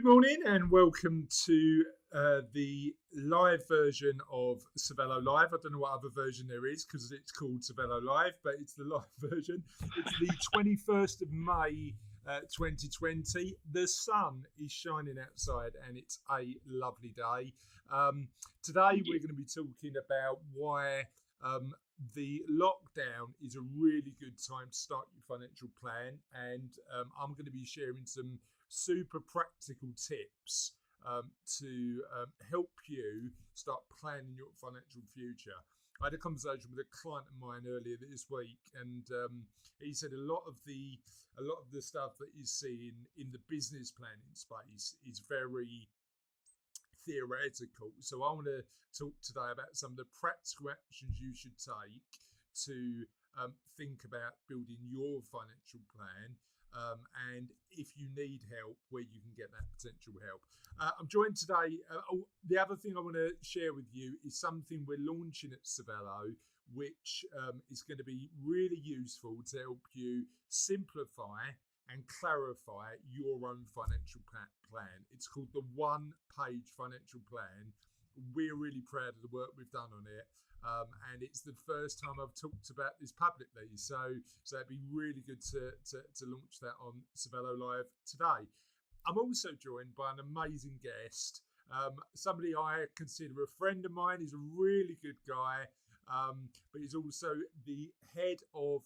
Good morning and welcome to the live version of Cervello Live. I don't know what other version there is because it's called Cervello Live, but it's the live version. It's the 21st of May 2020. The sun is shining outside and it's a lovely day. Today we're going to be talking about why the lockdown is a really good time to start your financial plan, and I'm going to be sharing some super practical tips to help you start planning your financial future. I had a conversation with a client of mine earlier this week, and he said a lot of the stuff that he's seeing in the business planning space is very theoretical. So I want to talk today about some of the practical actions you should take to think about building your financial plan. And if you need help, where you can get that potential help. I'm joined today. The other thing I want to share with you is something we're launching at Cervello, which is going to be really useful to help you simplify and clarify your own financial plan. It's called the one-page financial plan. We're really proud of the work we've done on it. And it's the first time I've talked about this publicly. So it'd be really good to launch that on Cervello Live today. I'm also joined by an amazing guest, somebody I consider a friend of mine. He's a really good guy, but he's also the head of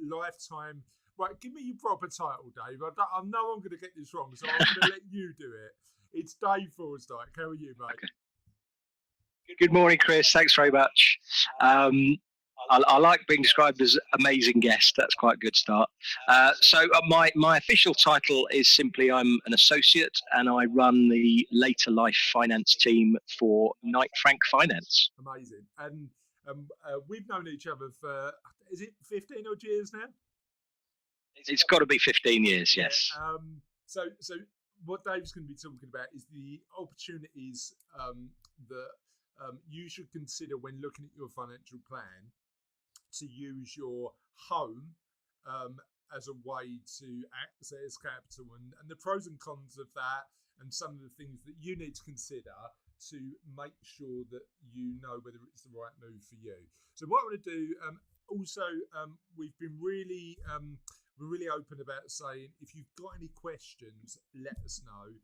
Lifetime. Right, give me your proper title, Dave. I know I'm going to get this wrong, so I'm going to let you do it. It's Dave Forsdyke. How are you, mate? Okay. Good morning, Chris. Thanks very much. I like being described as amazing guest. That's quite a good start. So my official title is simply I'm an associate and I run the later life finance team for Knight Frank Finance. Amazing. And we've known each other for, is it 15 odd years now? It's got to be 15 years, yes. So what Dave's going to be talking about is the opportunities that you should consider when looking at your financial plan to use your home as a way to access capital, and the pros and cons of that, and some of the things that you need to consider to make sure that you know whether it's the right move for you. So what I want to do, we've been really we're really open about saying if you've got any questions, let us know.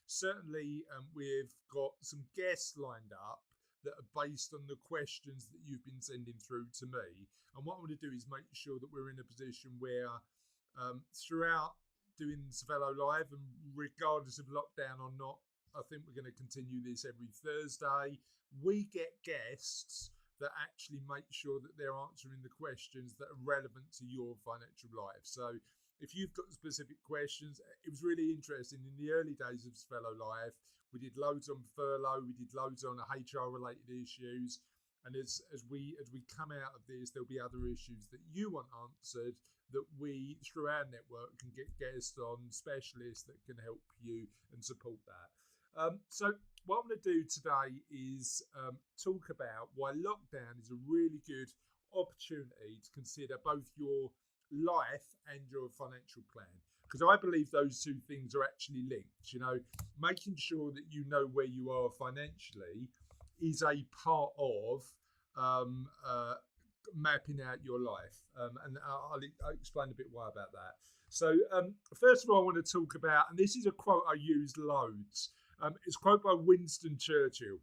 Certainly, we've got some guests lined up that are based on the questions that you've been sending through to me. And what I want to do is make sure that we're in a position where throughout doing Cervello Live, and regardless of lockdown or not, I think we're going to continue this every Thursday. We get guests that actually make sure that they're answering the questions that are relevant to your financial life. So if you've got specific questions, it was really interesting. In the early days of Cervello Live, we did loads on furlough, we did loads on HR related issues. And as we come out of this, there'll be other issues that you want answered that we, through our network, can get guests on, specialists that can help you and support that. So what I'm going to do today is talk about why lockdown is a really good opportunity to consider both your life and your financial plan, because I believe those two things are actually linked. You know, making sure that you know where you are financially is a part of mapping out your life, and I'll explain a bit why about that. So first of all, I want to talk about, and this is a quote I use loads. It's a quote by Winston Churchill.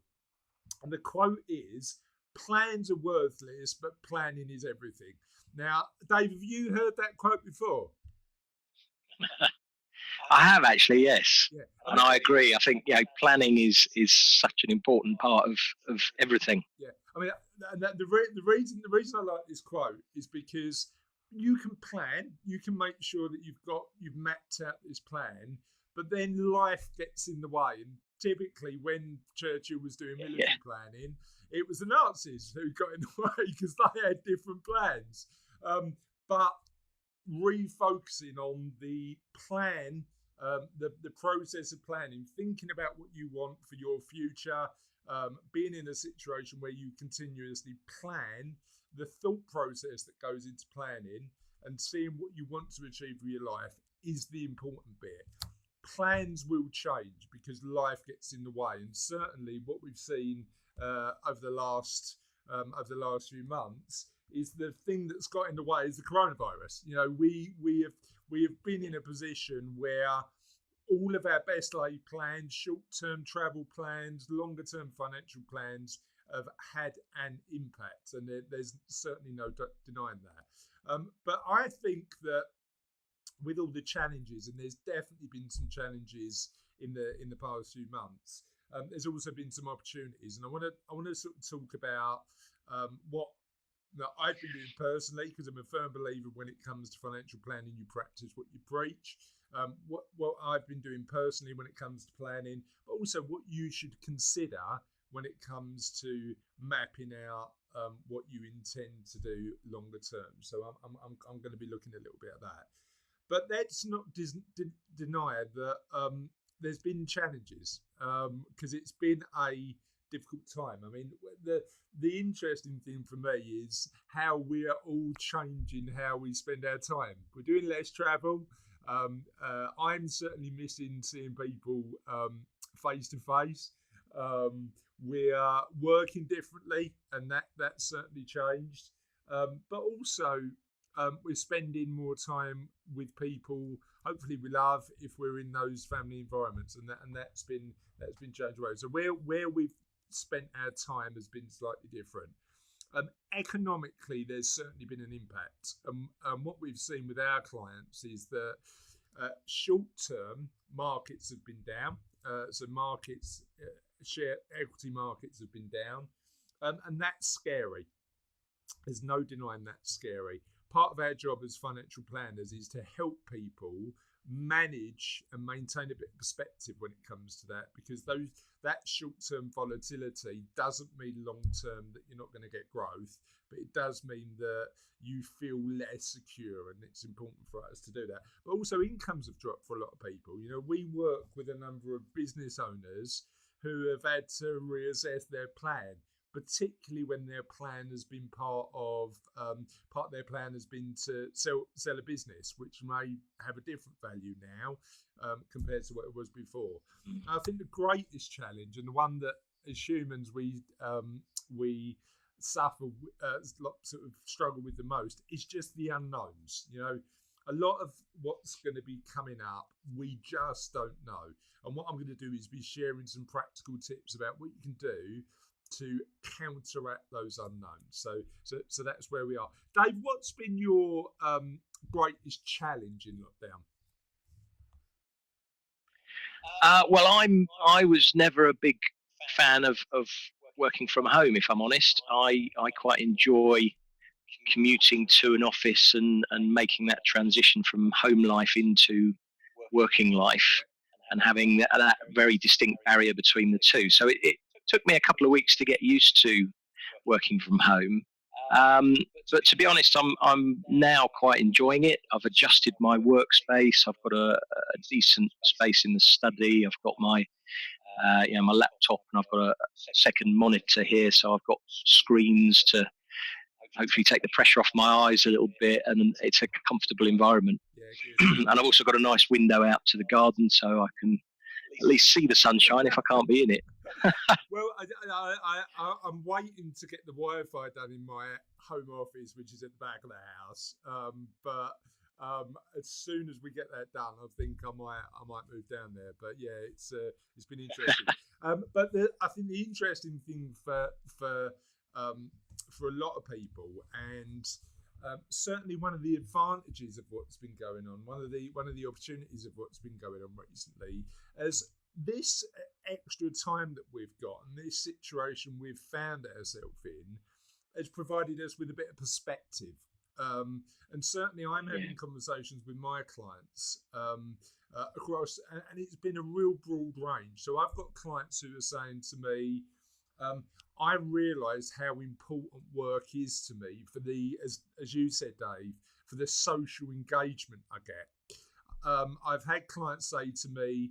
And the quote is, plans are worthless, but planning is everything. Now, Dave, have you heard that quote before? I have actually, yes. Yeah. And I agree. I think planning is such an important part of everything. Yeah. I mean, the reason I like this quote is because you can plan, you can make sure that you've mapped out this plan, but then life gets in the way. And typically when Churchill was doing military planning, it was the Nazis who got in the way because they had different plans. But refocusing on the plan, the process of planning, thinking about what you want for your future, being in a situation where you continuously plan, the thought process that goes into planning and seeing what you want to achieve for your life is the important bit. plans will change because life gets in the way, and certainly what we've seen over the last few months is the thing that's got in the way is the coronavirus. You know, we have been in a position where all of our best laid plans, short-term travel plans, longer-term financial plans have had an impact, and there's certainly no denying that. But I think that with all the challenges, and there's definitely been some challenges in the past few months, there's also been some opportunities, and I want to sort of talk about what I've been doing personally, because I'm a firm believer when it comes to financial planning, you practice what you preach. What I've been doing personally when it comes to planning, but also what you should consider when it comes to mapping out what you intend to do longer term. So I'm going to be looking a little bit at that. But let's not deny that there's been challenges, because it's been a difficult time. I mean, the interesting thing for me is how we are all changing how we spend our time. We're doing less travel. I'm certainly missing seeing people face to face. We are working differently, and that's certainly changed. But also, we're spending more time with people hopefully we love if we're in those family environments, and that's been changed away. So where we've spent our time has been slightly different. Economically, there's certainly been an impact. What we've seen with our clients is that short-term markets have been down. So markets, equity markets have been down, and that's scary. There's no denying that's scary. Part of our job as financial planners is to help people manage and maintain a bit of perspective when it comes to that, because that short-term volatility doesn't mean long-term that you're not going to get growth, but it does mean that you feel less secure, and it's important for us to do that. But also, incomes have dropped for a lot of people. You know, we work with a number of business owners who have had to reassess their plan, particularly when their plan has been part of their plan has been to sell a business, which may have a different value now compared to what it was before. I think the greatest challenge, and the one that as humans we suffer, sort of struggle with the most, is just the unknowns. You know, a lot of what's going to be coming up, we just don't know. And what I'm going to do is be sharing some practical tips about what you can do to counteract those unknowns. So that's where we are. Dave, what's been your greatest challenge in lockdown? Well, I was never a big fan of working from home, if I'm honest. I quite enjoy commuting to an office and making that transition from home life into working life, and having that very distinct barrier between the two. So it took me a couple of weeks to get used to working from home. But to be honest, I'm now quite enjoying it. I've adjusted my workspace. I've got a decent space in the study. I've got my my laptop, and I've got a second monitor here, so I've got screens to hopefully take the pressure off my eyes a little bit, and it's a comfortable environment. And I've also got a nice window out to the garden, so I can at least see the sunshine if I can't be in it. Well, I'm waiting to get the Wi-Fi done in my home office, which is at the back of the house. But as soon as we get that done, I think I might move down there. But yeah, it's been interesting. But I think the interesting thing for a lot of people, and certainly one of the advantages of what's been going on, one of the opportunities of what's been going on recently, is this extra time that we've got, and this situation we've found ourselves in, has provided us with a bit of perspective. And certainly I'm having conversations with my clients across, and it's been a real broad range. So I've got clients who are saying to me, I realise how important work is to me for as you said, Dave, for the social engagement I get. I've had clients say to me,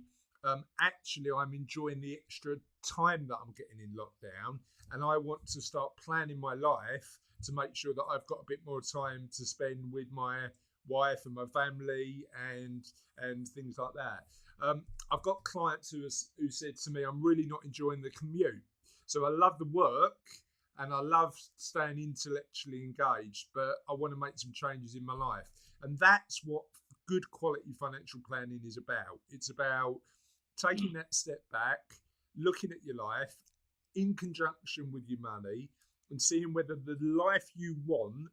actually, I'm enjoying the extra time that I'm getting in lockdown, and I want to start planning my life to make sure that I've got a bit more time to spend with my wife and my family and things like that. I've got clients who said to me, I'm really not enjoying the commute. So I love the work and I love staying intellectually engaged, but I want to make some changes in my life. And that's what good quality financial planning is about. It's about taking that step back, looking at your life in conjunction with your money and seeing whether the life you want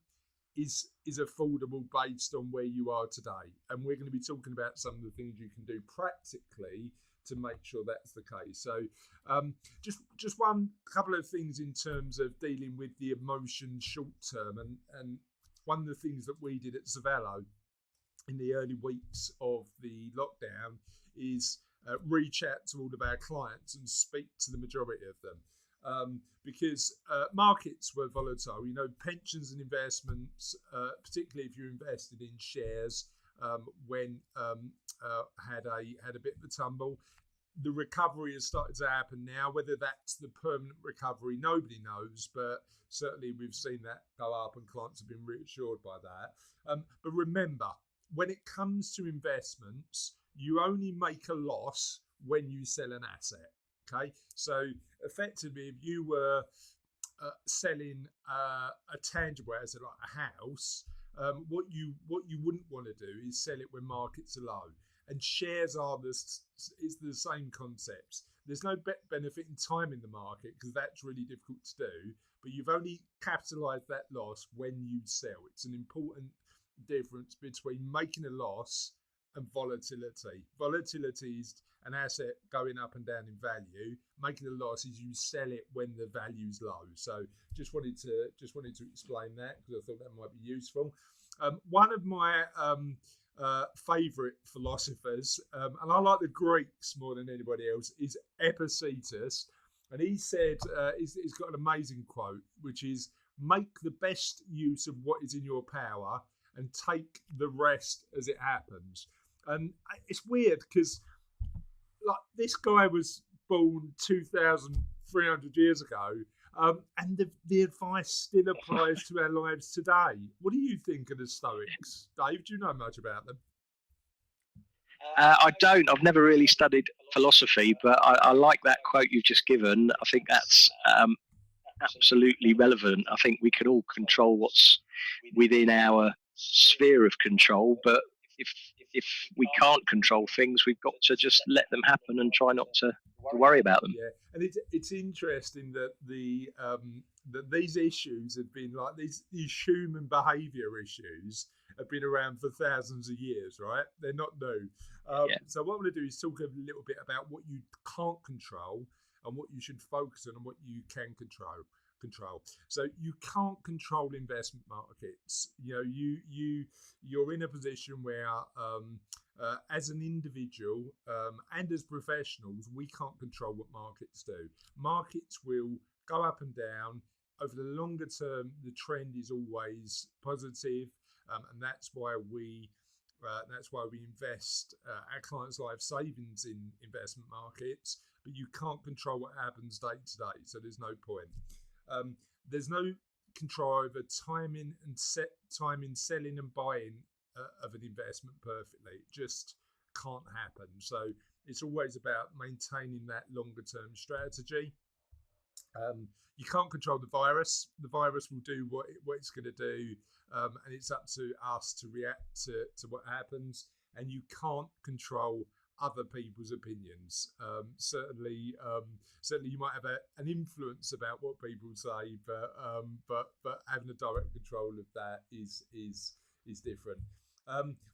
is affordable based on where you are today. And we're going to be talking about some of the things you can do practically to make sure that's the case. So just one couple of things in terms of dealing with the emotions short term. And one of the things that we did at Cervello in the early weeks of the lockdown is reach out to all of our clients and speak to the majority of them. Because markets were volatile. You know, pensions and investments, particularly if you invested in shares, when had a bit of a tumble. The recovery has started to happen now. Whether that's the permanent recovery, nobody knows, but certainly we've seen that go up and clients have been reassured by that. But remember, when it comes to investments, you only make a loss when you sell an asset. Okay, so effectively, if you were selling a tangible asset like a house, what you wouldn't want to do is sell it when markets are low. And shares is the same concepts. There's no benefit in timing the market because that's really difficult to do. But you've only capitalised that loss when you sell. It's an important difference between making a loss and volatility. Volatility is an asset going up and down in value. Making a loss is you sell it when the value's low. So just wanted to explain that because I thought that might be useful. One of my favourite philosophers, and I like the Greeks more than anybody else, is Epictetus. And he said, he's got an amazing quote, which is, make the best use of what is in your power and take the rest as it happens. And it's weird because like this guy was born 2,300 years ago, and the advice still applies to our lives today. What do you think of the Stoics, Dave? Do you know much about them? I don't. I've never really studied philosophy, but I like that quote you've just given. I think that's absolutely relevant. I think we can all control what's within our sphere of control, but if we can't control things, we've got to just let them happen and try not to worry about them. Yeah, and it's interesting that that these issues have been like these human behaviour issues have been around for thousands of years, right? They're not new. So what I'm going to do is talk a little bit about what you can't control and what you should focus on and what you can control. So you can't control investment markets. You know, you're in a position where as an individual and as professionals, we can't control what markets do. Markets will go up and down. Over the longer term, the trend is always positive, and that's why we invest our clients' life savings in investment markets. But you can't control what happens day to day, so there's no point. There's no control over timing selling and buying of an investment perfectly. It just can't happen. So it's always about maintaining that longer term strategy. You can't control the virus. The virus will do what it's going to do, and it's up to us to react to what happens. And you can't control other people's opinions. Certainly you might have an influence about what people say, but having a direct control of that is different.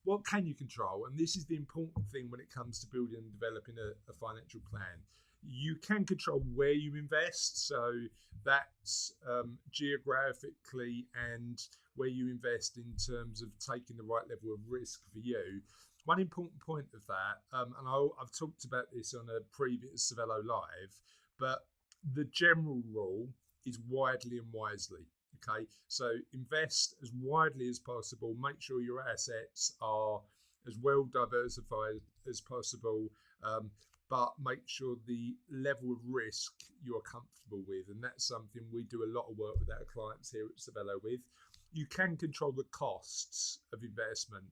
What can you control? And this is the important thing when it comes to building and developing a financial plan. You can control where you invest, so that's geographically and where you invest in terms of taking the right level of risk for you. One important point of that, and I've talked about this on a previous Cervello Live, but the general rule is widely and wisely. Okay, so invest as widely as possible. Make sure your assets are as well diversified as possible, but make sure the level of risk you're comfortable with. And that's something we do a lot of work with our clients here at Cervello with. you can control the costs of investment.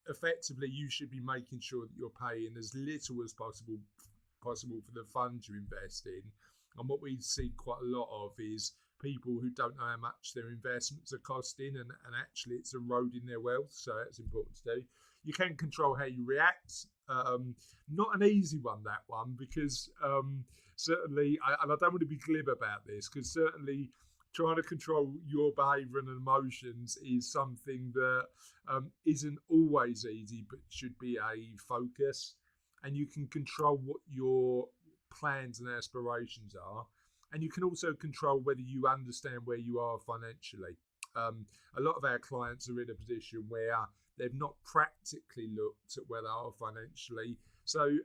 Effectively, you should be making sure that you're paying as little as possible for the funds you invest in. And what we see quite a lot of is people who don't know how much their investments are costing, and actually it's eroding their wealth. So that's important to do. You can control how you react. Not an easy one, that one, because certainly, and I don't want to be glib about this, because certainly trying to control your behaviour and emotions is something that isn't always easy, but should be a focus. And you can control what your plans and aspirations are. And you can also control whether you understand where you are financially. A lot of our clients are in a position where they've not practically looked at where they are financially, so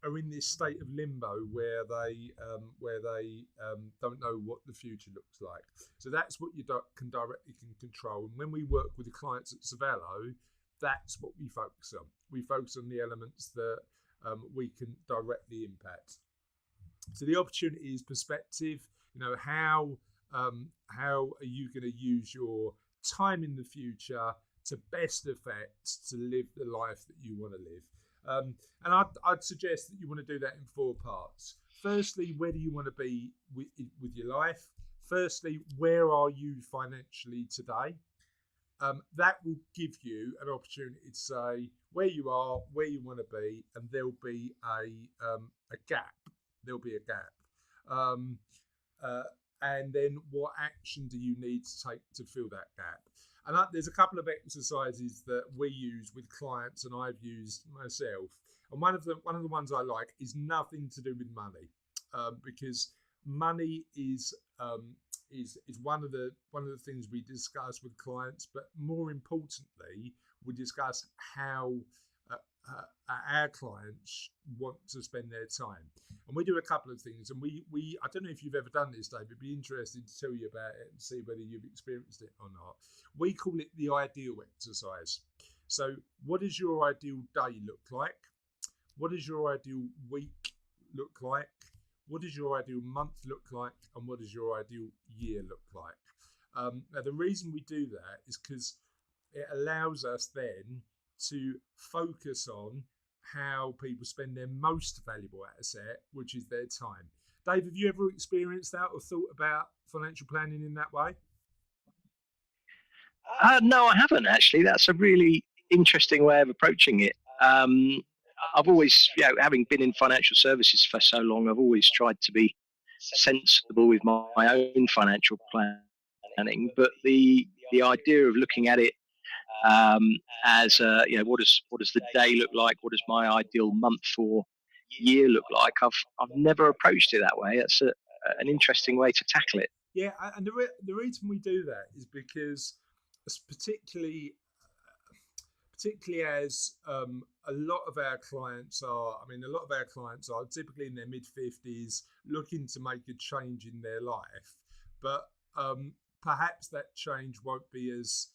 are in this state of limbo where they don't know what the future looks like. So that's what you can directly control. And when we work with the clients at Cervello, that's what we focus on. We focus on the elements that we can directly impact. So the opportunity is perspective. How are you going to use your time in the future to best effect to live the life that you want to live? And I'd suggest that you want to do that in 4 parts. Firstly, where do you want to be with your life? Firstly, where are you financially today? That will give you an opportunity to say where you are, where you want to be, and there'll be a gap. There'll be a gap. And then what action do you need to take to fill that gap? And there's a couple of exercises that we use with clients, and I've used myself. And one of the ones I like is nothing to do with money, because money is one of the things we discuss with clients. But more importantly, we discuss how our clients want to spend their time. And we do a couple of things. And we I don't know if you've ever done this, Dave. It'd be interesting to tell you about it and see whether you've experienced it or not. We call it the ideal exercise. So what does your ideal day look like? What does your ideal week look like? What does your ideal month look like? And what does your ideal year look like? Now, the reason we do that is because it allows us then to focus on how people spend their most valuable asset, which is their time. Dave, have you ever experienced that or thought about financial planning in that way? No, I haven't actually. That's a really interesting way of approaching it. I've always, having been in financial services for so long, I've always tried to be sensible with my own financial planning. But the idea of looking at it as what does the day look like? What does my ideal month or year look like? I've never approached it that way. That's an interesting way to tackle it. Yeah, and the reason we do that is because, particularly as a lot of our clients are typically in their mid-50s, looking to make a change in their life, but perhaps that change won't be as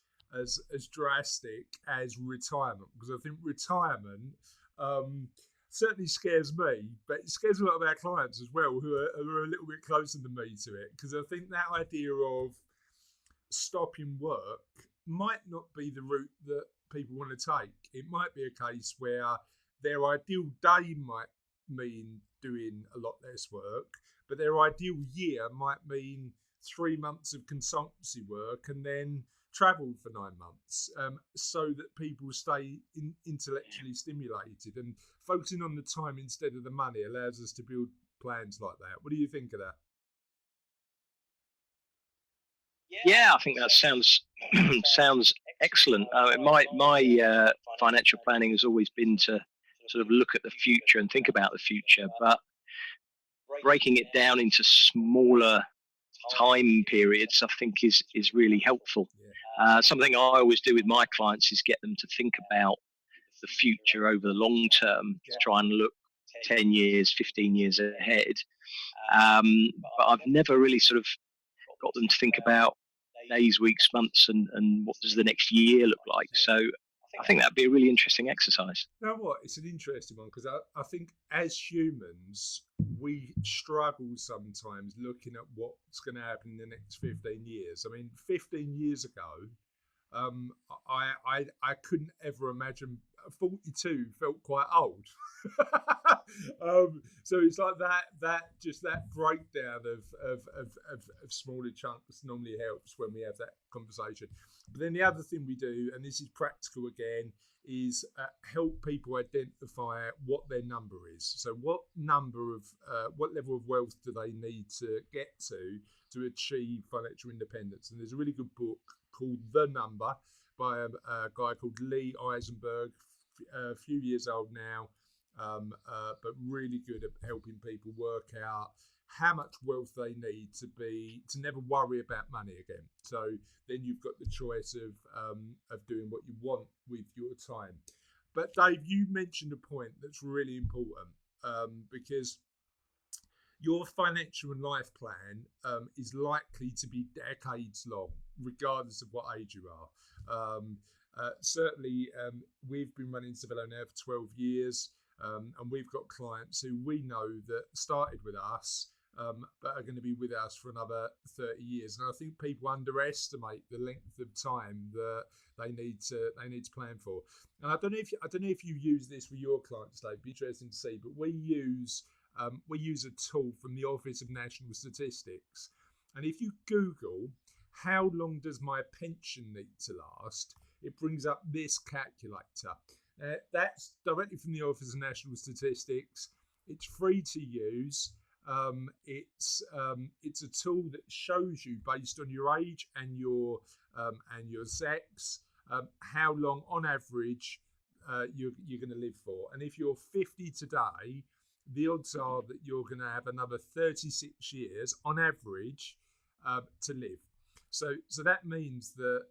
drastic as retirement, because I think retirement certainly scares me, but it scares a lot of our clients as well, who are a little bit closer than me to it, because I think that idea of stopping work might not be the route that people want to take. It might be a case where their ideal day might mean doing a lot less work, but their ideal year might mean 3 months of consultancy work and then travel for 9 months, so that people stay intellectually stimulated. And focusing on the time instead of the money allows us to build plans like that. What do you think of that? Yeah, I think that sounds excellent. My financial planning has always been to sort of look at the future and think about the future, but breaking it down into smaller time periods, I think, is really helpful. Something I always do with my clients is get them to think about the future over the long term, to try and look 10 years, 15 years ahead. But I've never really sort of got them to think about days, weeks, months, and what does the next year look like. So I think that'd be a really interesting exercise. You know what? It's an interesting one because I think as humans, we struggle sometimes looking at what's going to happen in the next 15 years. I mean, 15 years ago, I couldn't ever imagine 42 felt quite old. So it's like that breakdown of smaller chunks normally helps when we have that conversation. But then the other thing we do, and this is practical again, is help people identify what their number is. So what level of wealth do they need to get to achieve financial independence? And there's a really good book called The Number by a guy called Lee Eisenberg, a few years old now, but really good at helping people work out how much wealth they need to never worry about money again. So then you've got the choice of doing what you want with your time. But Dave, you mentioned a point that's really important, because your financial and life plan is likely to be decades long, regardless of what age you are. Certainly, we've been running Cervello now for 12 years, and we've got clients who we know that started with us, but are going to be with us for another 30 years. And I think people underestimate the length of time that they need to plan for. And I don't know if you use this with your clients, Dave. It'd be interesting to see, but we use a tool from the Office of National Statistics, and if you Google how long does my pension need to last, it brings up this calculator. That's directly from the Office of National Statistics. It's free to use. It's a tool that shows you based on your age and your sex how long on average you're going to live for. And if you're 50 today, the odds are that you're going to have another 36 years on average to live. So that means that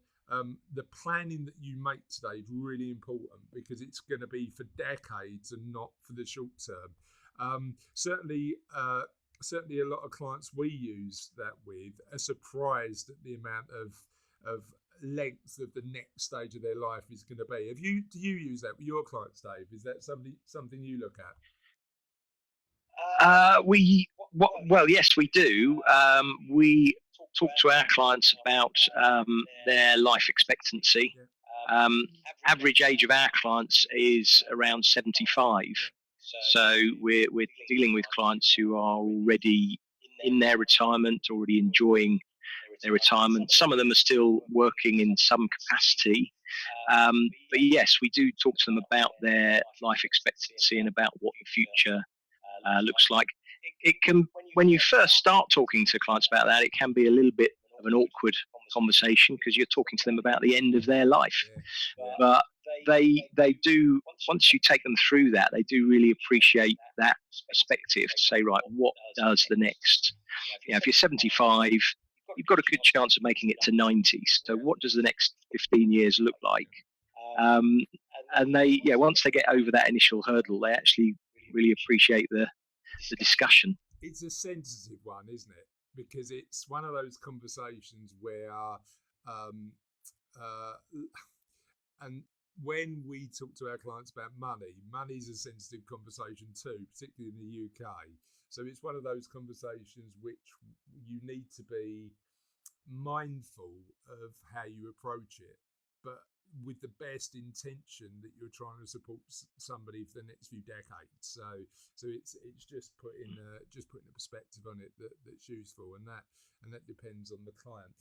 the planning that you make today is really important because it's going to be for decades and not for the short term. Certainly a lot of clients we use that with are surprised at the amount of length of the next stage of their life is going to be. Do you use that with your clients, Dave? Is that something you look at? Well, yes, we do. We talk to our clients about their life expectancy. Average age of our clients is around 75. So we're dealing with clients who are already in their retirement, already enjoying their retirement. Some of them are still working in some capacity. But yes, we do talk to them about their life expectancy and about what the future looks like. It can, when you first start talking to clients about that, it can be a little bit of an awkward conversation because you're talking to them about the end of their life. But they do, once you take them through that, they do really appreciate that perspective to say, right, what does the next, if you're 75, you've got a good chance of making it to 90. So what does the next 15 years look like? And they, once they get over that initial hurdle, they actually really appreciate the discussion. It's a sensitive one, isn't it? Because it's one of those conversations where and when we talk to our clients about money's a sensitive conversation too, particularly in the UK. So it's one of those conversations which you need to be mindful of how you approach it, but with the best intention that you're trying to support somebody for the next few decades. So it's just putting a perspective on it that's useful, and that depends on the client.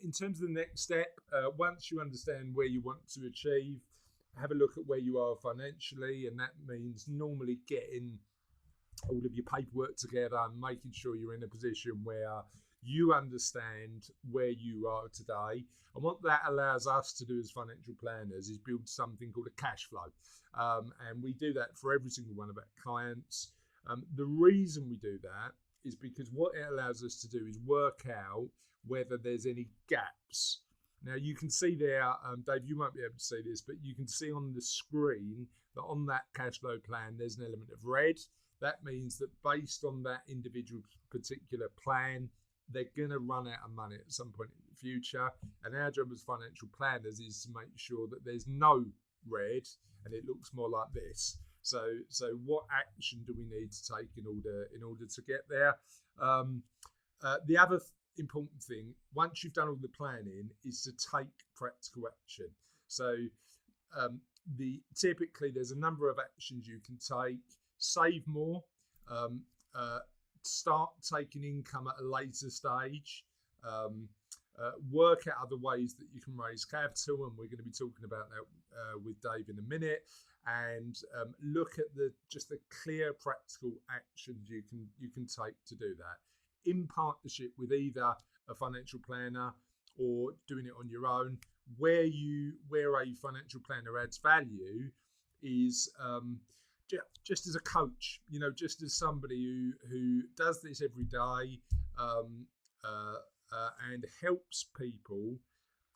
In terms of the next step, once you understand where you want to achieve, have a look at where you are financially, and that means normally getting all of your paperwork together and making sure you're in a position where you understand where you are today. And what that allows us to do as financial planners is build something called a cash flow. And we do that for every single one of our clients. The reason we do that is because what it allows us to do is work out whether there's any gaps. Now you can see there, Dave, you won't be able to see this, but you can see on the screen that on that cash flow plan, there's an element of red. That means that based on that individual particular plan, they're going to run out of money at some point in the future. And our job as financial planners is to make sure that there's no red, and it looks more like this. So what action do we need to take in order to get there? The other important thing, once you've done all the planning, is to take practical action. So typically there's a number of actions you can take. Save more, start taking income at a later stage, work out other ways that you can raise capital, and we're going to be talking about that with Dave in a minute, and look at the clear practical actions you can take to do that in partnership with either a financial planner or doing it on your own. Where a financial planner adds value is just as a coach, just as somebody who does this every day, and helps people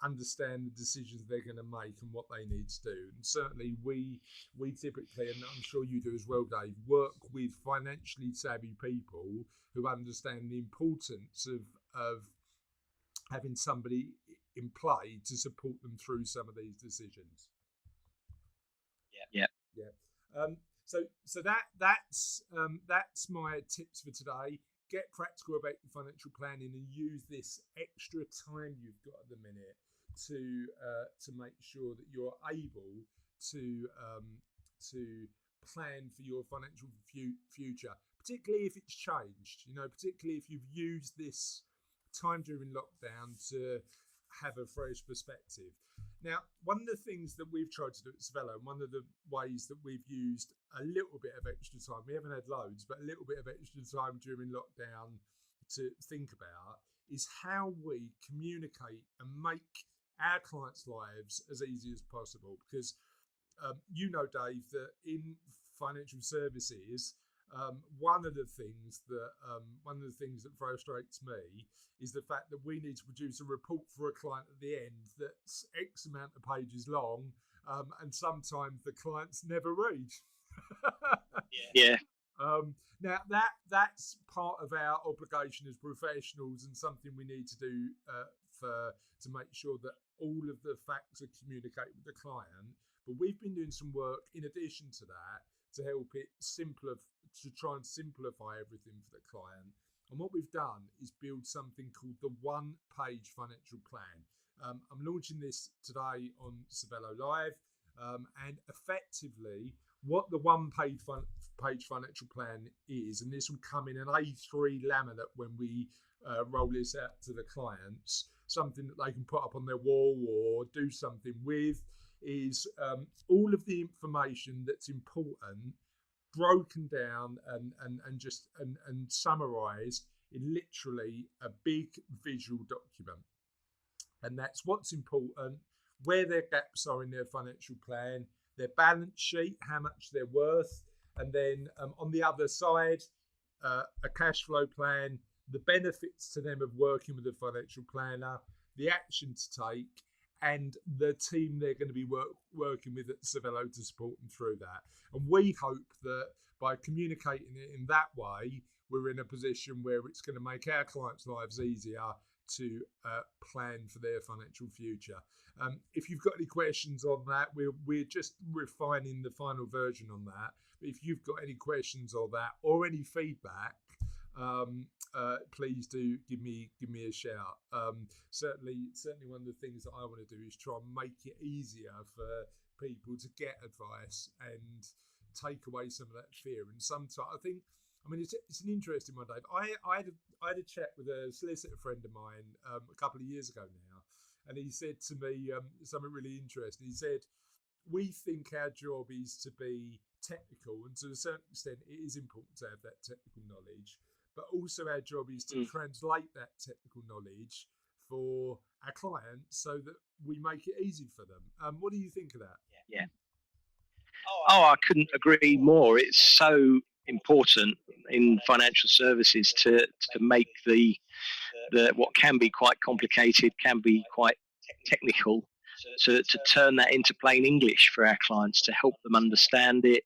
understand the decisions they're going to make and what they need to do. And certainly we typically, and I'm sure you do as well, Dave, work with financially savvy people who understand the importance of having somebody in play to support them through some of these decisions. Yeah. So that's my tips for today. Get practical about your financial planning and use this extra time you've got at the minute to make sure that you're able to plan for your financial future, particularly if it's changed. Particularly if you've used this time during lockdown to have a fresh perspective. Now, one of the things that we've tried to do at Cervello, and one of the ways that we've used a little bit of extra time, we haven't had loads, but a little bit of extra time during lockdown to think about, is how we communicate and make our clients' lives as easy as possible. Because Dave, that in financial services, one of the things that frustrates me is the fact that we need to produce a report for a client at the end that's X amount of pages long, and sometimes the clients never read. Yeah. Now that's part of our obligation as professionals, and something we need to do to make sure that all of the facts are communicated with the client. But we've been doing some work in addition to that to help it to try and simplify everything for the client. And what we've done is build something called the one-page financial plan. I'm launching this today on Cervello Live, and effectively what the one-page financial plan is, and this will come in an A3 laminate when we roll this out to the clients, something that they can put up on their wall or do something with, is all of the information that's important broken down and summarized in literally a big visual document. And that's what's important, where their gaps are in their financial plan, their balance sheet, how much they're worth, and then on the other side, a cash flow plan, the benefits to them of working with a financial planner, the action to take, and the team they're going to be working with at Cervello to support them through that. And we hope that by communicating it in that way, we're in a position where it's going to make our clients' lives easier to plan for their financial future. If you've got any questions on that, we're just refining the final version on that. But if you've got any questions on that or any feedback, please do give me a shout. Certainly one of the things that I want to do is try and make it easier for people to get advice and take away some of that fear. And sometimes it's an interesting one, Dave. I had a chat with a solicitor friend of mine a couple of years ago now, and he said to me something really interesting. He said, we think our job is to be technical, and to a certain extent it is important to have that technical knowledge, but also our job is to translate that technical knowledge for our clients so that we make it easy for them. What do you think of that? Yeah. Oh, I couldn't agree more. It's so important in financial services to make the what can be quite complicated, can be quite technical, to turn that into plain English for our clients, to help them understand it,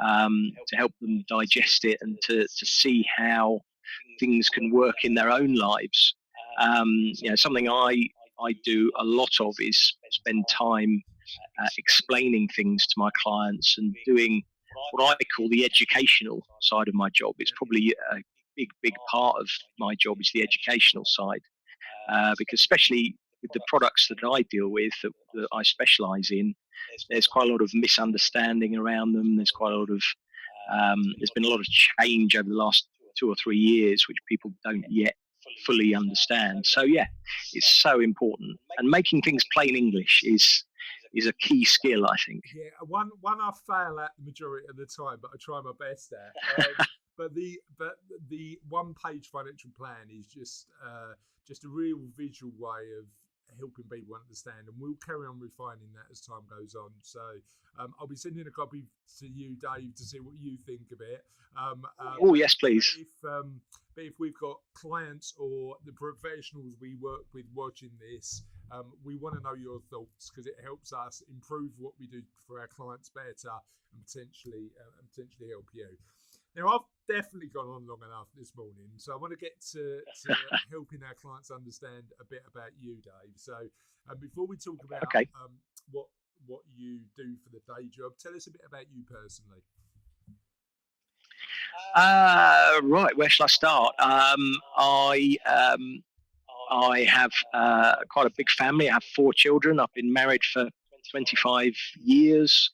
to help them digest it, and to see how things can work in their own lives. Something I do a lot of is spend time explaining things to my clients and doing what I call the educational side of my job. It's probably a big part of my job is the educational side, because especially with the products that I deal with, that I specialise in, there's quite a lot of misunderstanding around them. There's quite a lot of there's been a lot of change over the last 2 or 3 years, which people don't yet fully understand. So yeah, it's so important, and making things plain English is a key skill, I think. Yeah, one I fail at the majority of the time, but I try my best at. But the one-page financial plan is just a real visual way of helping people understand, and we'll carry on refining that as time goes on. So I'll be sending a copy to you, Dave, to see what you think of it. Oh yes, please. But if we've got clients or the professionals we work with watching this, we want to know your thoughts, because it helps us improve what we do for our clients better and potentially help you. Now, I've definitely gone on long enough this morning, so I want to get to helping our clients understand a bit about you, Dave. So before we talk about what you do for the day job, tell us a bit about you personally. Right, where shall I start? I have quite a big family. I have 4 children. I've been married for 25 years.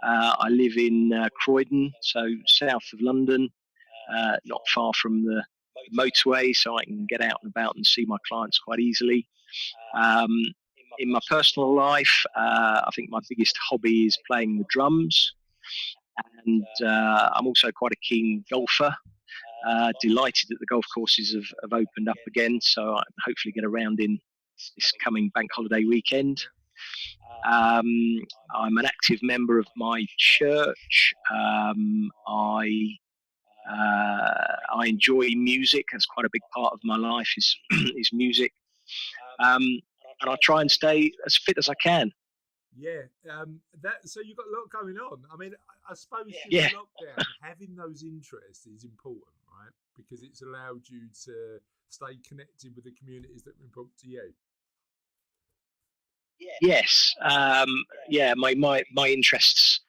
I live in Croydon, so south of London, not far from the motorway, so I can get out and about and see my clients quite easily. In my personal life, I think my biggest hobby is playing the drums, and I'm also quite a keen golfer. Delighted that the golf courses have opened up again, so I hopefully get around in this coming bank holiday weekend. I'm an active member of my church. I enjoy music. That's quite a big part of my life is music, and I try and stay as fit as I can. Yeah, so you've got a lot going on. I mean, I suppose in lockdown, having those interests is important, right? Because it's allowed you to stay connected with the communities that are important to you. Yes, my interests,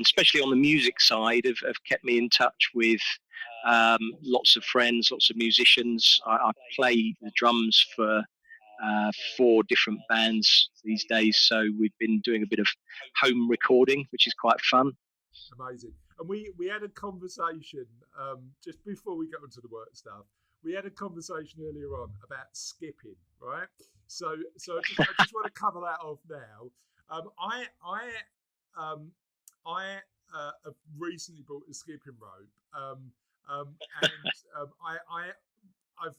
especially on the music side, have kept me in touch with lots of friends, lots of musicians. I play the drums for 4 different bands these days, so we've been doing a bit of home recording, which is quite fun. Amazing. And we had a conversation just before we got into the work stuff. We had a conversation earlier on about skipping, right? So I just want to cover that off now. I have recently bought a skipping rope, and I've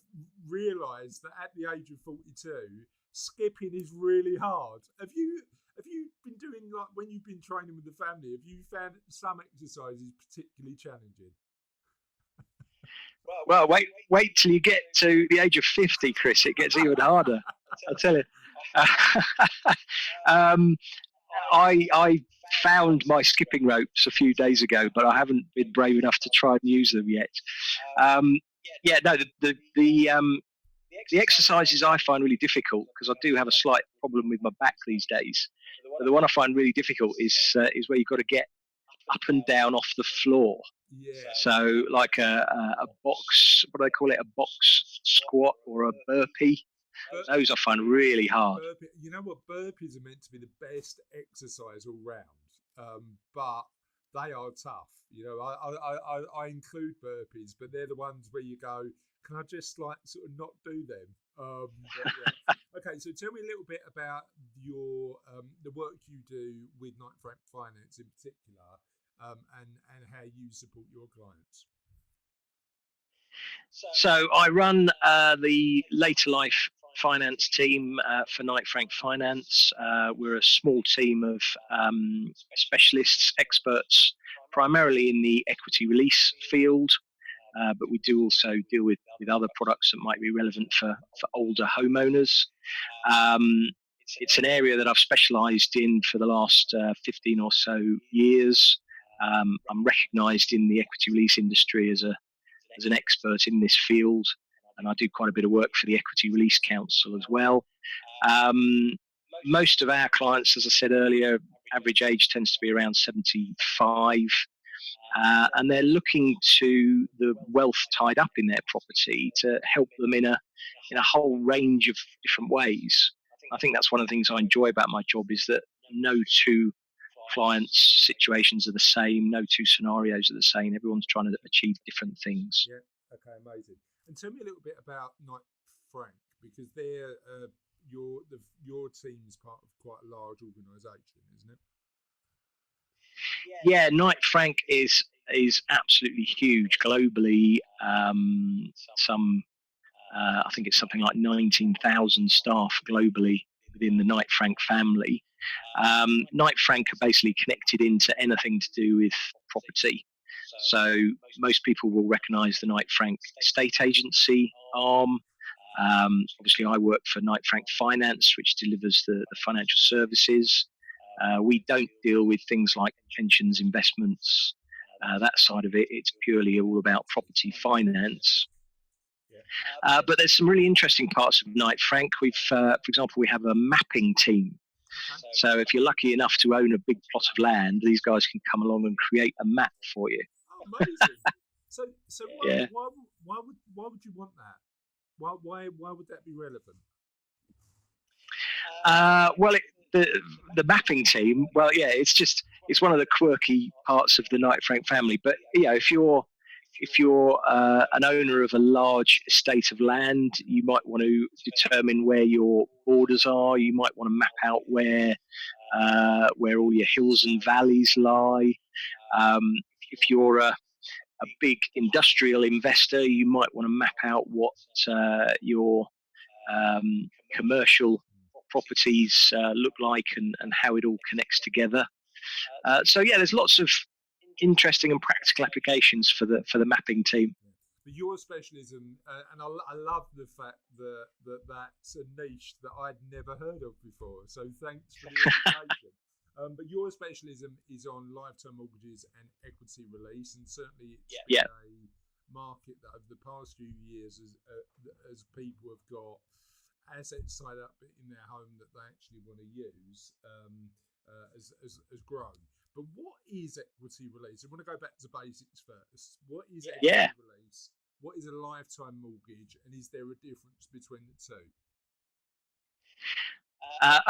realised that at the age of 42, skipping is really hard. Have you been doing, like, when you've been training with the family, have you found some exercises particularly challenging? Well, wait till you get to the age of 50, Chris. It gets even harder. I tell you. I found my skipping ropes a few days ago, but I haven't been brave enough to try and use them yet. The exercises I find really difficult, because I do have a slight problem with my back these days. But the one I find really difficult is where you've got to get up and down off the floor. Yeah. So like a box, what do they call it? A box squat or a burpee. Those I find really hard. You know what? Burpees are meant to be the best exercise all round, but they are tough. You know, I include burpees, but they're the ones where you go, can I just sort of not do them? Yeah. Okay, so tell me a little bit about your the work you do with Knight Frank Finance in particular, and how you support your clients. So I run the later life finance team for Knight Frank Finance. We're a small team of specialists, experts, primarily in the equity release field, but we do also deal with other products that might be relevant for older homeowners. It's an area that I've specialised in for the last 15 or so years. I'm recognised in the equity release industry as an expert in this field, and I do quite a bit of work for the Equity Release Council as well. most of our clients, as I said earlier, average age tends to be around 75. And they're looking to the wealth tied up in their property to help them in a whole range of different ways. I think that's one of the things I enjoy about my job, is that no two clients' situations are the same, no two scenarios are the same. Everyone's trying to achieve different things. Yeah. Okay. Amazing. And tell me a little bit about Knight Frank, because they're your team's part of quite a large organisation, isn't it? Yeah, Knight Frank is absolutely huge globally. I think it's something like 19,000 staff globally within the Knight Frank family. Knight Frank are basically connected into anything to do with property. So most people will recognise the Knight Frank estate agency arm. Obviously, I work for Knight Frank Finance, which delivers the financial services. We don't deal with things like pensions, investments, that side of it. It's purely all about property finance. But there's some really interesting parts of Knight Frank. For example, we have a mapping team. So if you're lucky enough to own a big plot of land, these guys can come along and create a map for you. Oh, amazing! So why would you want that? Why would that be relevant? Well, the mapping team. Well, yeah, it's one of the quirky parts of the Knight Frank family. But if you're an owner of a large estate of land, you might want to determine where your borders are. You might want to map out where all your hills and valleys lie. If you're a big industrial investor, you might want to map out what your commercial properties look like and how it all connects together. So yeah, there's lots of interesting and practical applications for the mapping team. But your specialism, and I love the fact that that's a niche that I'd never heard of before. So thanks for the education. But your specialism is on lifetime mortgages and equity release, and certainly it's been a market that over the past few years, as people have got assets tied up in their home that they actually want to use, has grown. But what is equity release? I want to go back to basics first. What is equity release? What is a lifetime mortgage? And is there a difference between the two?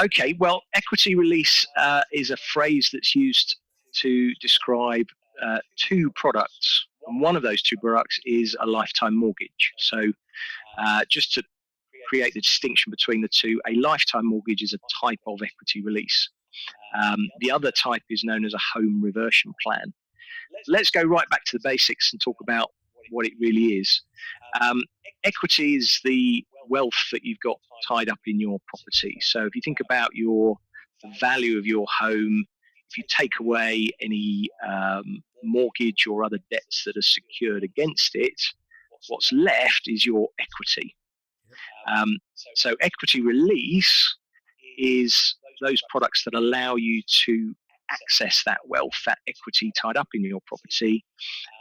Okay, well, equity release is a phrase that's used to describe two products. And one of those two products is a lifetime mortgage. So just to create the distinction between the two, a lifetime mortgage is a type of equity release. The other type is known as a home reversion plan. Let's go right back to the basics and talk about what it really is. Equity is the wealth that you've got tied up in your property. So if you think about the value of your home, if you take away any mortgage or other debts that are secured against it, what's left is your equity. So equity release is those products that allow you to access that wealth, that equity tied up in your property.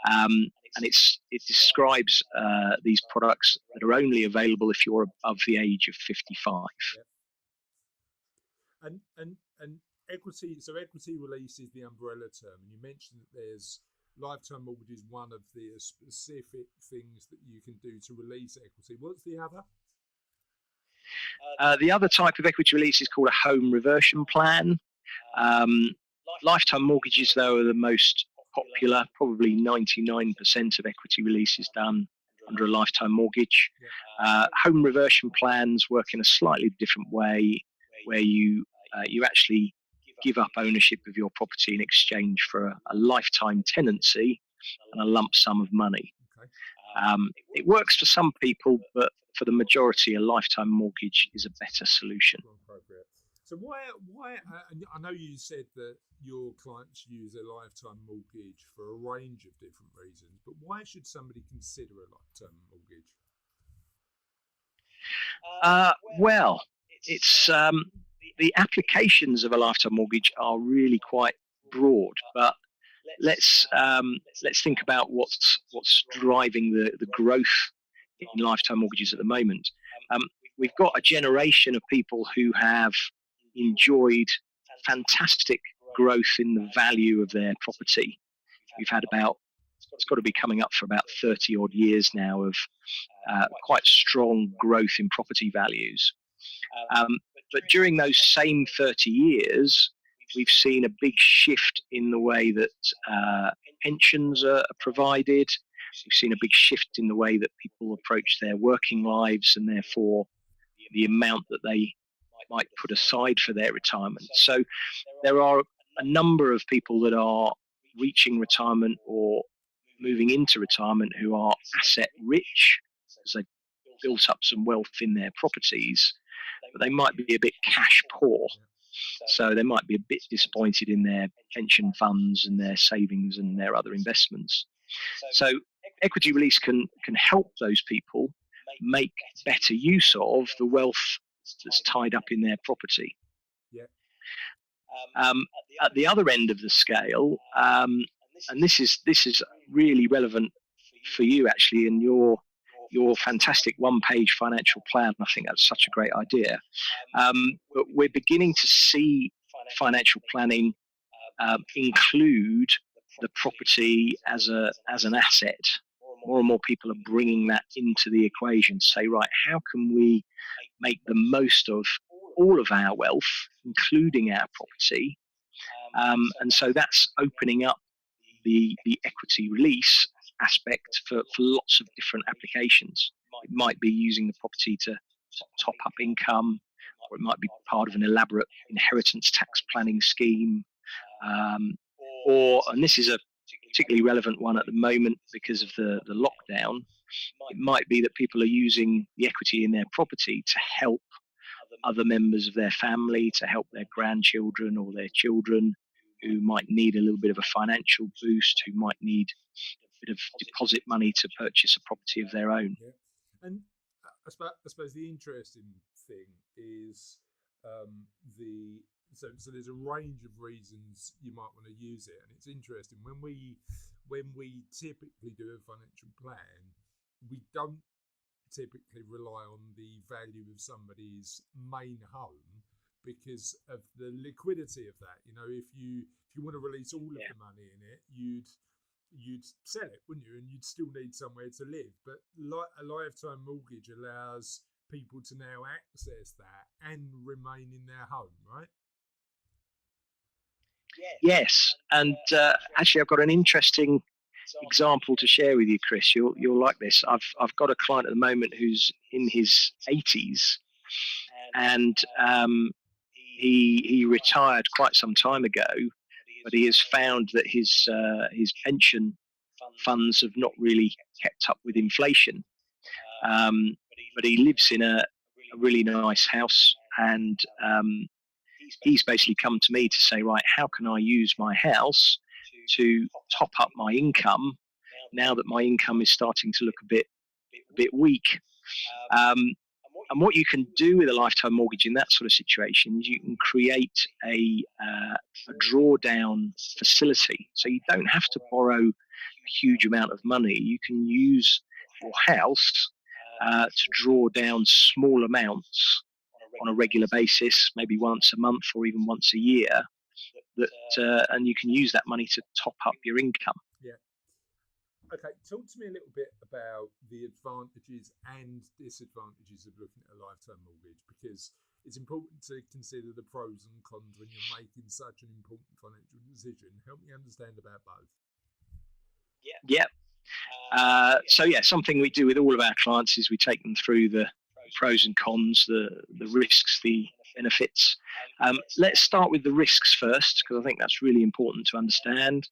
And it describes these products that are only available if you're above the age of 55. Yeah. And equity, so equity release is the umbrella term. And you mentioned that there's lifetime mortgage is one of the specific things that you can do to release equity. What's the other? The other type of equity release is called a home reversion plan. Lifetime mortgages, though, are the most popular. Probably 99% of equity release is done under a lifetime mortgage. Home reversion plans work in a slightly different way, where you actually give up ownership of your property in exchange for a lifetime tenancy and a lump sum of money. Okay. It works for some people, but for the majority, a lifetime mortgage is a better solution. So why? I know you said that your clients use a lifetime mortgage for a range of different reasons, but why should somebody consider a lifetime mortgage? Well, it's the applications of a lifetime mortgage are really quite broad, but let's think about what's driving the growth in lifetime mortgages at the moment. We've got a generation of people who have enjoyed fantastic growth in the value of their property. We've had it's got to be coming up for about 30 odd years now of quite strong growth in property values. But during those same 30 years, we've seen a big shift in the way that pensions are provided. We've seen a big shift in the way that people approach their working lives, and therefore the amount that they might put aside for their retirement. So there are a number of people that are reaching retirement or moving into retirement who are asset rich, because they've built up some wealth in their properties, but they might be a bit cash poor. So they might be a bit disappointed in their pension funds and their savings and their other investments. So equity release can help those people make better use of the wealth that's tied up in their property. Yeah. At the other end of the scale, and this is really relevant for you actually in your fantastic one-page financial plan. I think that's such a great idea. But we're beginning to see financial planning include the property as an asset. More and more people are bringing that into the equation. Say, right, how can we make the most of all of our wealth, including our property? And so that's opening up the equity release aspect for lots of different applications. It might be using the property to top up income, or it might be part of an elaborate inheritance tax planning scheme, and this is a particularly relevant one at the moment because of the lockdown. It might be that people are using the equity in their property to help other members of their family, to help their grandchildren or their children who might need a little bit of a financial boost, who might need a bit of deposit money to purchase a property of their own. Yeah. And I suppose the interesting thing is so there's a range of reasons you might want to use it, and it's interesting when we typically do a financial plan, we don't typically rely on the value of somebody's main home because of the liquidity of that. You know, if you want to release all of the money in it, you'd sell it, wouldn't you? And you'd still need somewhere to live. But a lifetime mortgage allows people to now access that and remain in their home, right? Yes, and actually, I've got an interesting example to share with you, Chris. You'll like this. I've got a client at the moment who's in his 80s, and he retired quite some time ago, but he has found that his pension funds have not really kept up with inflation. But he lives in a really nice house, and he's basically come to me to say, right, how can I use my house to top up my income now that my income is starting to look a bit weak? And what you can do with a lifetime mortgage in that sort of situation is you can create a drawdown facility. So you don't have to borrow a huge amount of money. You can use your house to draw down small amounts on a regular basis, maybe once a month or even once a year, and you can use that money to top up your income. Yeah. Okay, talk to me a little bit about the advantages and disadvantages of looking at a lifetime mortgage, because it's important to consider the pros and cons when you're making such an important financial decision. Help me understand about both. Yeah. Something we do with all of our clients is we take them through the pros and cons, the risks, the benefits. Let's start with the risks first, because I think that's really important to understand.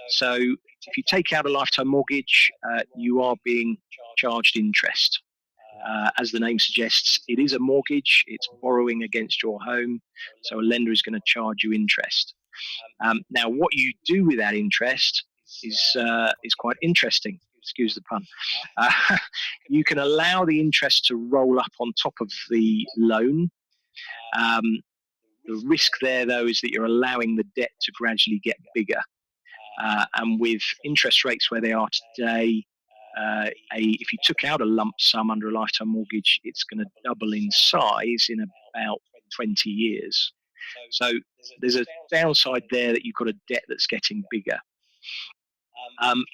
So if you take out a lifetime mortgage, you are being charged interest. As the name suggests, it is a mortgage. It's borrowing against your home, so a lender is going to charge you interest. Now, what you do with that interest is quite interesting. Excuse the pun. You can allow the interest to roll up on top of the loan. The risk there, though, is that you're allowing the debt to gradually get bigger. And with interest rates where they are today, if you took out a lump sum under a lifetime mortgage, it's going to double in size in about 20 years. So there's a downside there that you've got a debt that's getting bigger.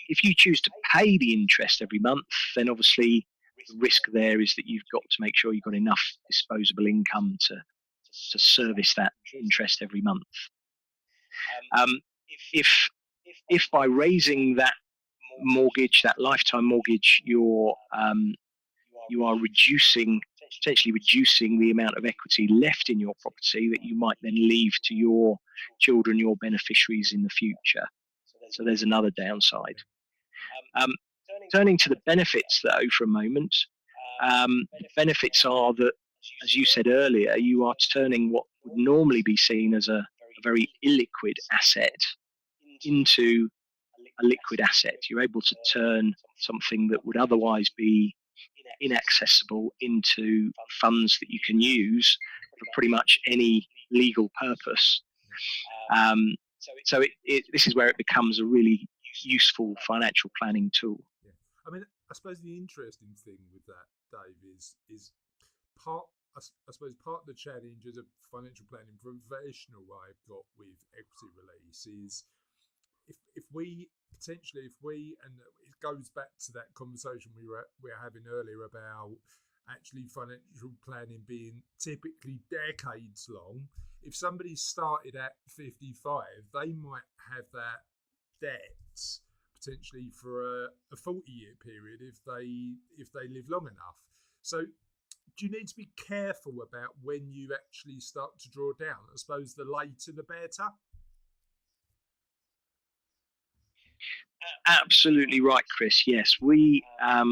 If you choose to pay the interest every month, then obviously the risk there is that you've got to make sure you've got enough disposable income to service that interest every month. If by raising that mortgage, that lifetime mortgage, you are potentially reducing the amount of equity left in your property that you might then leave to your children, your beneficiaries in the future. So there's another downside. Turning to the benefits, though, for a moment, the benefits are that, as you said earlier, you are turning what would normally be seen as a very illiquid asset into a liquid asset. You're able to turn something that would otherwise be inaccessible into funds that you can use for pretty much any legal purpose. So this is where it becomes a really useful financial planning tool. Yeah. I mean, I suppose the interesting thing with that, Dave, is part. I suppose part of the challenge as a financial planning professional I've got with equity release is if we and it goes back to that conversation we were having earlier about actually financial planning being typically decades long. If somebody started at 55, they might have that debt potentially for a 40-year period if they live long enough. So do you need to be careful about when you actually start to draw down? I suppose the later the better. Absolutely right, Chris. Yes, I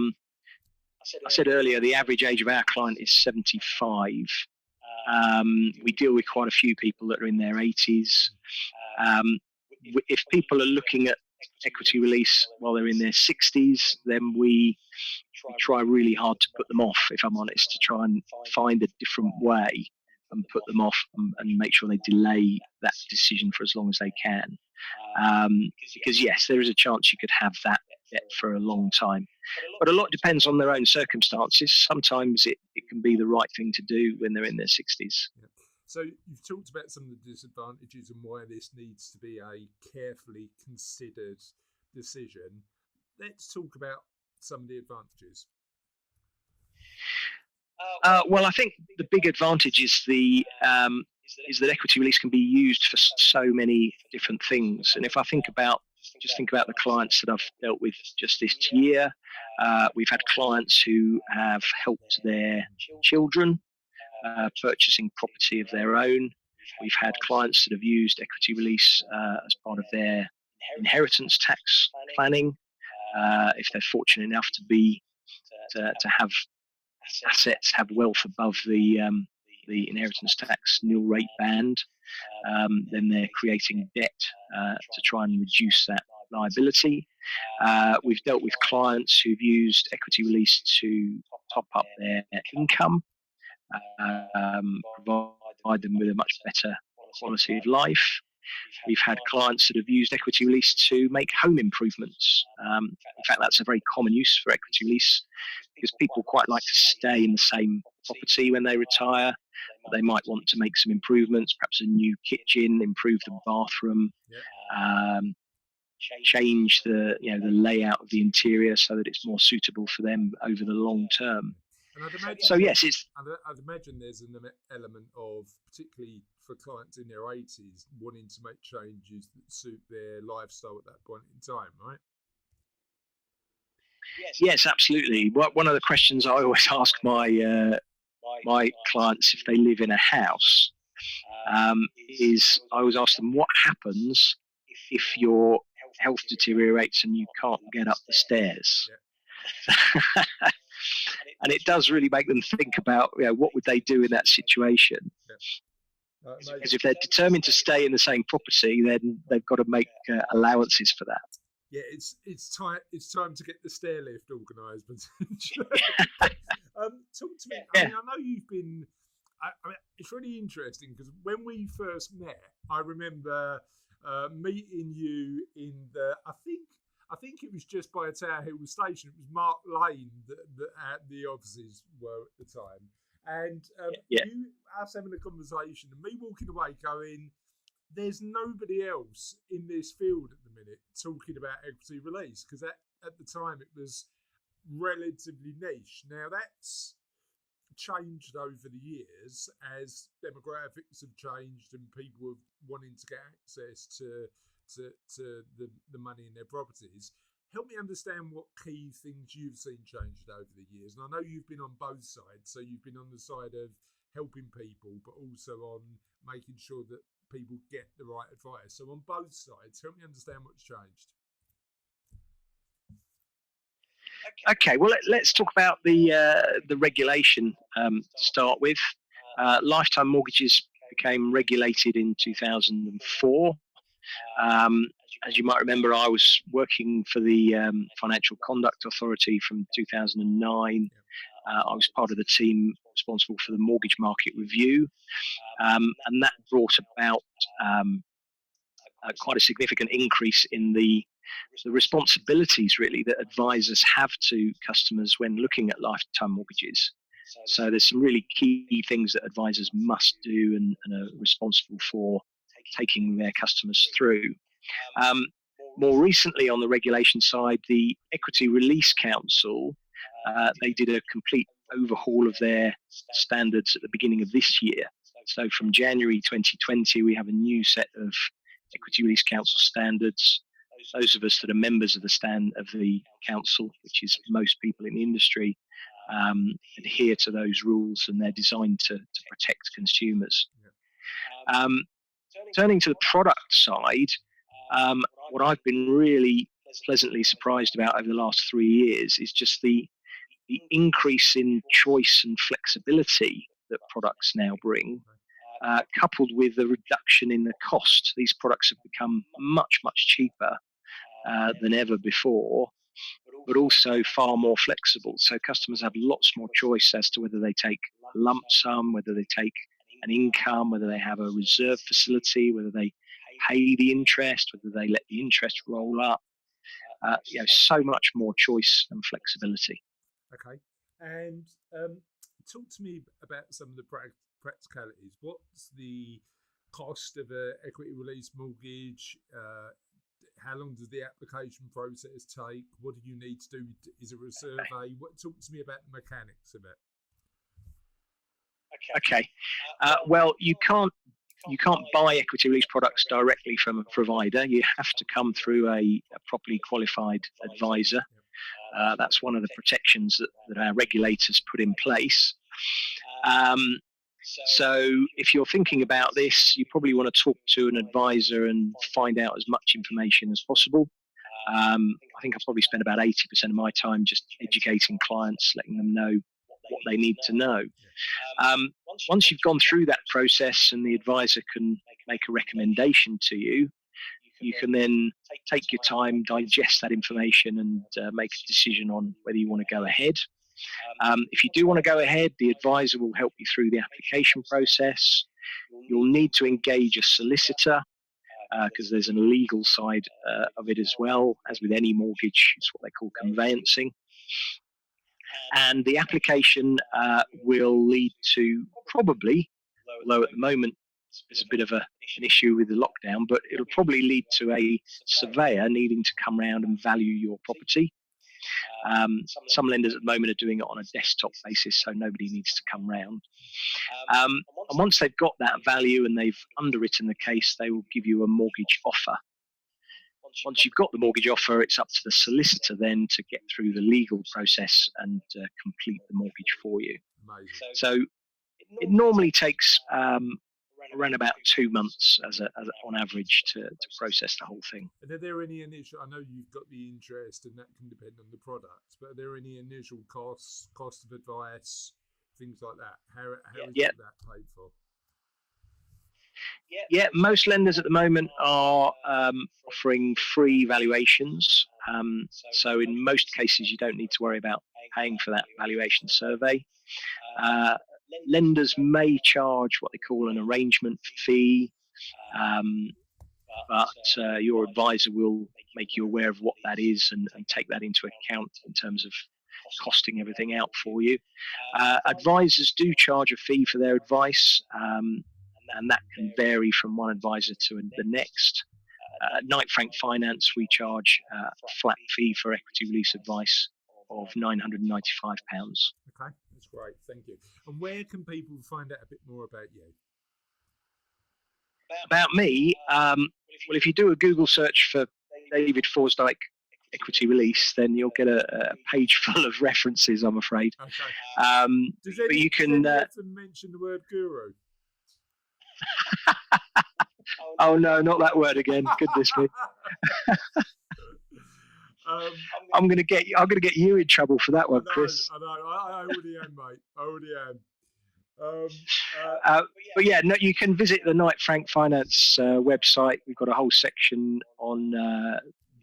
said earlier the average age of our client is 75. We deal with quite a few people that are in their 80s. If people are looking at equity release while they're in their 60s, then we try really hard to put them off, if I'm honest, to try and find a different way and put them off and make sure they delay that decision for as long as they can. Because yes, there is a chance you could have that debt for a long time. But a lot depends on their own circumstances. Sometimes it can be the right thing to do when they're in their 60s. Yeah. So you've talked about some of the disadvantages and why this needs to be a carefully considered decision. Let's talk about some of the advantages. Well, I think the big advantage is that equity release can be used for so many different things. And if I think about the clients that I've dealt with just this year, we've had clients who have helped their children purchasing property of their own. We've had clients that have used equity release as part of their inheritance tax planning. If they're fortunate enough to have assets, have wealth above the inheritance tax nil rate band, then they're creating debt to try and reduce that liability. We've dealt with clients who've used equity release to top up their income, provide them with a much better quality of life. We've had clients that have used equity release to make home improvements. In fact, that's a very common use for equity release because people quite like to stay in the same property when they retire. They might want to make some improvements, perhaps a new kitchen, improve the bathroom, change the layout of the interior so that it's more suitable for them over the long term. And I'd imagine I'd imagine there's an element of, particularly for clients in their 80s, wanting to make changes that suit their lifestyle at that point in time, right? Yes, absolutely. One of the questions I always ask my clients if they live in a house is I always ask them, what happens if your health deteriorates and you can't get up the stairs? Yeah. And it does really make them think about, what would they do in that situation? Yeah. Because if they're determined to stay in the same property, then they've got to make allowances for that. Yeah, it's time to get the stair lift organised. Talk to me. I mean, I know you've been. I mean, it's really interesting because when we first met, I remember meeting you in I think it was just by Tower Hill Station. It was Mark Lane that the offices were at the time. And us having a conversation and me walking away going, there's nobody else in this field at the minute talking about equity release, because at the time it was relatively niche. Now that's changed over the years as demographics have changed and people are wanting to get access to the money in their properties. Help me understand what key things you've seen changed over the years. And I know you've been on both sides, so you've been on the side of helping people, but also on making sure that people get the right advice. So on both sides, help me understand what's changed. Okay, well, let's talk about the regulation to start with. Lifetime mortgages became regulated in 2004. As you might remember, I was working for the Financial Conduct Authority from 2009. I was part of the team responsible for the mortgage market review, and that brought about quite a significant increase in the responsibilities, really, that advisors have to customers when looking at lifetime mortgages. So there's some really key things that advisors must do and are responsible for taking their customers through. More recently, on the regulation side, the Equity Release Council, they did a complete overhaul of their standards at the beginning of this year. So from January 2020, we have a new set of Equity Release Council standards. Those of us that are members of the council, which is most people in the industry, adhere to those rules, and they're designed to protect consumers. Turning to the product side, what I've been really pleasantly surprised about over the last 3 years is just the increase in choice and flexibility that products now bring, coupled with the reduction in the cost. These products have become much, much cheaper than ever before, but also far more flexible. So customers have lots more choice as to whether they take a lump sum, whether they take an income, whether they have a reserve facility, whether they pay the interest, whether they let the interest roll up. So much more choice and flexibility. Okay. And talk to me about some of the practicalities. What's the cost of an equity release mortgage? How long does the application process take? What do you need to do? Is it a survey? Talk to me about the mechanics of it. Okay. Well, you can't buy equity release products directly from a provider. You have to come through a properly qualified advisor. That's one of the protections that our regulators put in place. So if you're thinking about this, you probably want to talk to an advisor and find out as much information as possible. I think I probably spend about 80% of my time just educating clients, letting them know what they need to know. Once you've gone through that process and the advisor can make a recommendation to you, you can then take your time, digest that information, and make a decision on whether you want to go ahead. If you do want to go ahead, the advisor will help you through the application process. You'll need to engage a solicitor because there's an legal side of it as well. As with any mortgage, it's what they call conveyancing. And the application will lead to probably, although at the moment there's a bit of an issue with the lockdown, but it'll probably lead to a surveyor needing to come around and value your property. Some lenders at the moment are doing it on a desktop basis, so nobody needs to come round. And once they've got that value and they've underwritten the case, they will give you a mortgage offer. Once you've got the mortgage offer, it's up to the solicitor then to get through the legal process and complete the mortgage for you. Amazing. So it normally takes around about 2 months as on average to process the whole thing. And are there any initial, I know you've got the interest and that can depend on the product, but are there any initial cost of advice, things like that? How is that paid for? Yeah, most lenders at the moment are offering free valuations. So in most cases, you don't need to worry about paying for that valuation survey. Lenders may charge what they call an arrangement fee, but your advisor will make you aware of what that is and take that into account in terms of costing everything out for you. Advisors do charge a fee for their advice, and that can vary from one advisor to the next. At Knight Frank Finance, we charge a flat fee for equity release advice of £995. Okay, that's great. Thank you. And where can people find out a bit more about you? About me, well, if you do a Google search for David Forsdyke equity release, then you'll get a page full of references, I'm afraid. Okay. But you can have to mention the word guru. Oh no, not that word again! Goodness me. I'm gonna get you in trouble for that one, Chris. I know. I already am, mate. I already am. But yeah, no, you can visit the Knight Frank Finance website. We've got a whole section on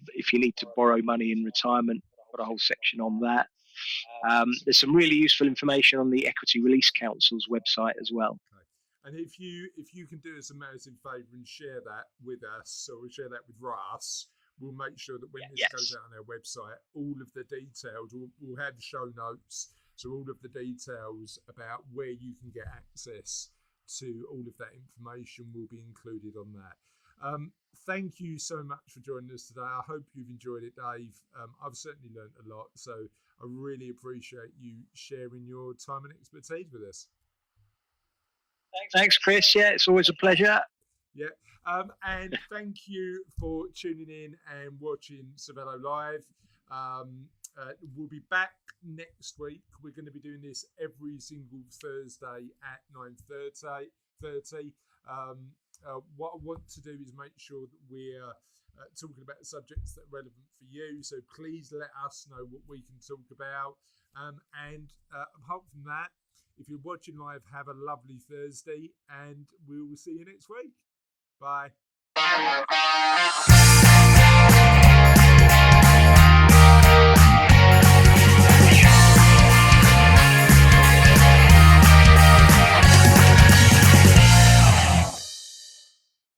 if you need to borrow money in retirement. We've got a whole section on that. There's some really useful information on the Equity Release Council's website as well. Okay. And if you can do us a massive favour and share that with us, or share that with Russ, we'll make sure that when this goes out on our website, all of the details, we'll have show notes, so all of the details about where you can get access to all of that information will be included on that. Thank you so much for joining us today. I hope you've enjoyed it, Dave. I've certainly learned a lot, so I really appreciate you sharing your time and expertise with us. Thanks, Chris. Yeah, it's always a pleasure. Yeah. And thank you for tuning in and watching Cervello Live. We'll be back next week. We're going to be doing this every single Thursday at 9:30. What I want to do is make sure that we're talking about subjects that are relevant for you. So please let us know what we can talk about. And apart from that, if you're watching live, have a lovely Thursday, and we will see you next week. Bye.